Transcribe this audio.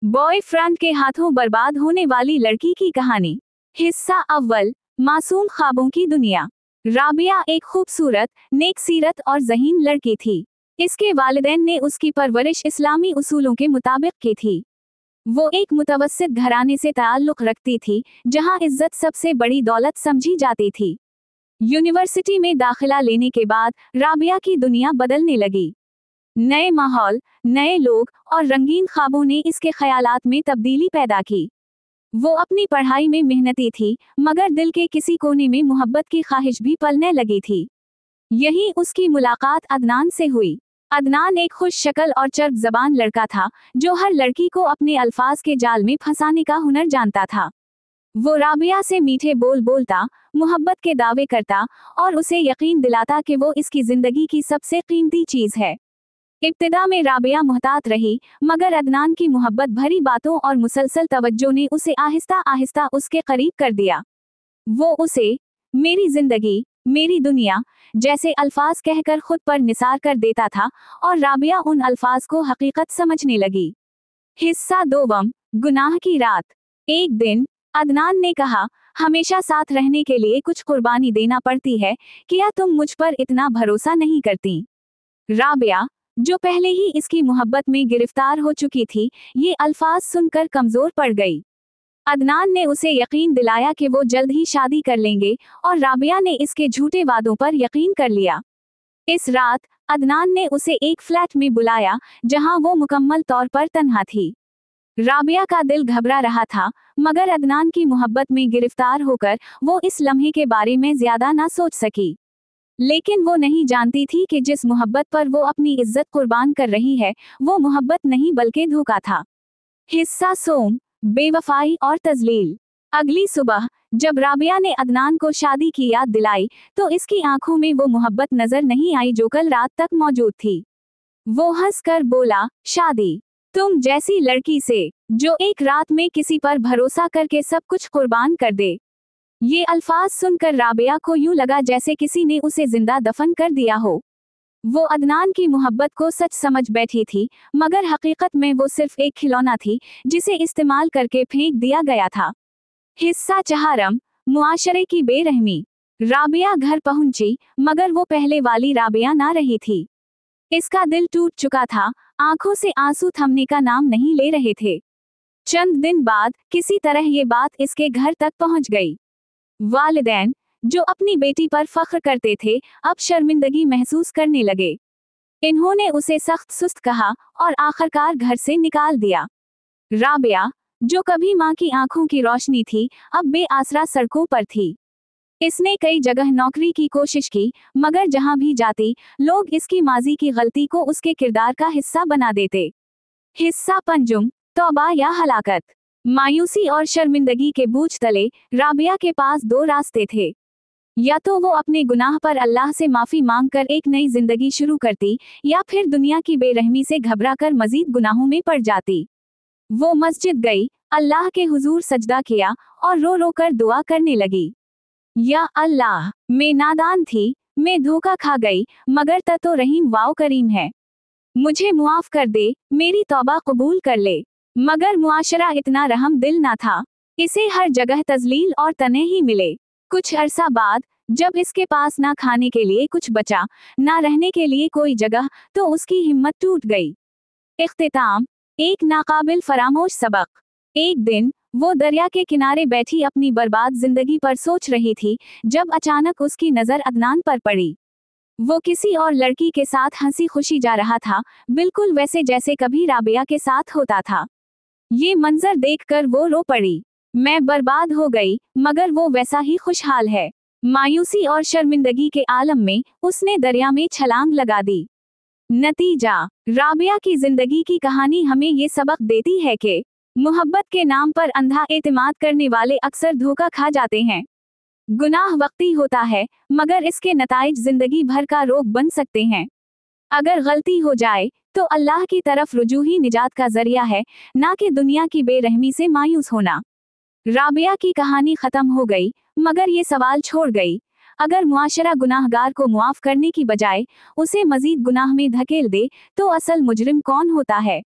Boyfriend के हाथों बर्बाद होने वाली लड़की की कहानी। हिस्सा अव्वल, मासूम ख्वाबों की दुनिया। राबिया एक खूबसूरत, नेक सीरत और ज़हीन लड़की थी। इसके वालिदैन ने उसकी परवरिश इस्लामी उसूलों के मुताबिक की थी। वो एक मुतवस्सित घराने से ताल्लुक़ रखती थी, जहां इज्जत सबसे बड़ी दौलत समझी जाती थी। यूनिवर्सिटी में दाखिला लेने के बाद राबिया की दुनिया बदलने लगी। नए माहौल, नए लोग और रंगीन ख्वाबों ने इसके ख्यालात में तब्दीली पैदा की। वो अपनी पढ़ाई में मेहनती थी, मगर दिल के किसी कोने में मोहब्बत की ख्वाहिश भी पलने लगी थी। यही उसकी मुलाकात अदनान से हुई। अदनान एक खुश शक्ल और चर्ब जबान लड़का था, जो हर लड़की को अपने अल्फाज के जाल में फंसाने का हुनर जानता था। वो राबिया से मीठे बोल बोलता, मोहब्बत के दावे करता और उसे यकीन दिलाता कि वो इसकी जिंदगी की सबसे कीमती चीज है। इब्तिदा में राबिया मुहतात रही, मगर अदनान की मोहब्बत भरी बातों और मुसलसल तवज्जो ने उसे आहिस्ता आहिस्ता उसके करीब कर दिया। वो उसे मेरी जिंदगी, मेरी दुनिया जैसे अल्फाज कहकर खुद पर निसार कर देता था, और राबिया उन अल्फाज को हकीकत समझने लगी। हिस्सा दोवम, गुनाह की रात। एक दिन अदनान ने कहा, हमेशा साथ रहने के लिए कुछ कुर्बानी देना पड़ती है, क्या तुम मुझ पर इतना भरोसा नहीं करती? राबिया, जो पहले ही इसकी मोहब्बत में गिरफ्तार हो चुकी थी, ये अल्फाज सुनकर कमजोर पड़ गई। अदनान ने उसे यकीन दिलाया कि वो जल्द ही शादी कर लेंगे, और राबिया ने इसके झूठे वादों पर यकीन कर लिया। इस रात अदनान ने उसे एक फ्लैट में बुलाया, जहां वो मुकम्मल तौर पर तन्हा थी। राबिया का दिल घबरा रहा था, मगर अदनान की मोहब्बत में गिरफ्तार होकर वो इस लम्हे के बारे में ज्यादा ना सोच सकी। लेकिन वो नहीं जानती थी कि जिस मोहब्बत पर वो अपनी इज्जत कुर्बान कर रही है, वो मोहब्बत नहीं बल्कि धोखा था। हिस्सा सोम, बेवफाई और तजलील। अगली सुबह जब राबिया ने अदनान को शादी की याद दिलाई, तो इसकी आंखों में वो मोहब्बत नजर नहीं आई जो कल रात तक मौजूद थी। वो हंसकर बोला, शादी? तुम जैसी लड़की से, जो एक रात में किसी पर भरोसा करके सब कुछ कुर्बान कर दे। ये अल्फाज सुनकर राबिया को यूं लगा जैसे किसी ने उसे जिंदा दफन कर दिया हो। वो अदनान की मोहब्बत को सच समझ बैठी थी, मगर हकीकत में वो सिर्फ एक खिलौना थी, जिसे इस्तेमाल करके फेंक दिया गया था। हिस्सा चहारम, मुआशरे की बेरहमी। राबिया घर पहुंची, मगर वो पहले वाली राबिया ना रही थी। इसका दिल टूट चुका था, आंखों से आंसू थमने का नाम नहीं ले रहे थे। चंद दिन बाद किसी तरह ये बात इसके घर तक पहुंच गई। वालिदैन, जो अपनी बेटी पर फख्र करते थे, अब शर्मिंदगी महसूस करने लगे। इन्होंने उसे सख्त सुस्त कहा और आखिरकार घर से निकाल दिया। राबिया, जो कभी माँ की आंखों की रोशनी थी, अब बेआसरा सड़कों पर थी। इसने कई जगह नौकरी की कोशिश की, मगर जहां भी जाती, लोग इसकी माजी की गलती को उसके किरदार का हिस्सा बना देते। हिस्सा पंजुम, तौबा या हलाकत। मायूसी और शर्मिंदगी के बोझ तले राबिया के पास दो रास्ते थे। या तो वो अपने गुनाह पर अल्लाह से माफी मांगकर एक नई जिंदगी शुरू करती, या फिर दुनिया की बेरहमी से घबराकर मजीद गुनाहों में पड़ जाती। वो मस्जिद गई, अल्लाह के हुजूर सजदा किया और रो रो कर दुआ करने लगी। या अल्लाह, मैं नादान थी, मैं धोखा खा गई, मगर तो रहीम वाओ करीम है। मुझे मुआफ कर दे, मेरी तौबा कबूल कर ले। मगर मुआशरा इतना रहम दिल ना था। इसे हर जगह तजलील और तने ही मिले। कुछ अरसा बाद जब इसके पास ना खाने के लिए कुछ बचा, ना रहने के लिए कोई जगह, तो उसकी हिम्मत टूट गई। इख्तिताम, एक नाकाबिल फरामोश सबक। एक दिन वो दरिया के किनारे बैठी अपनी बर्बाद जिंदगी पर सोच रही थी, जब अचानक उसकी नजर अदनान पर पड़ी। वो किसी और लड़की के साथ हंसी खुशी जा रहा था, बिल्कुल वैसे जैसे कभी राबिया के साथ होता था। ये मंजर देखकर वो रो पड़ी। मैं बर्बाद हो गई, मगर वो वैसा ही खुशहाल है। मायूसी और शर्मिंदगी के आलम में उसने दरिया में छलांग लगा दी। नतीजा, राबिया की जिंदगी की कहानी हमें ये सबक देती है कि मोहब्बत के नाम पर अंधा एतमाद करने वाले अक्सर धोखा खा जाते हैं। गुनाह वक्ती होता है, मगर इसके नताइज जिंदगी भर का रोग बन सकते हैं। अगर गलती हो जाए, तो अल्लाह की तरफ रुजू ही निजात का जरिया है, ना कि दुनिया की बेरहमी से मायूस होना। राबिया की कहानी खत्म हो गई, मगर ये सवाल छोड़ गई, अगर मुआशरा गुनाहगार को मुआफ करने की बजाय उसे मजीद गुनाह में धकेल दे, तो असल मुजरिम कौन होता है?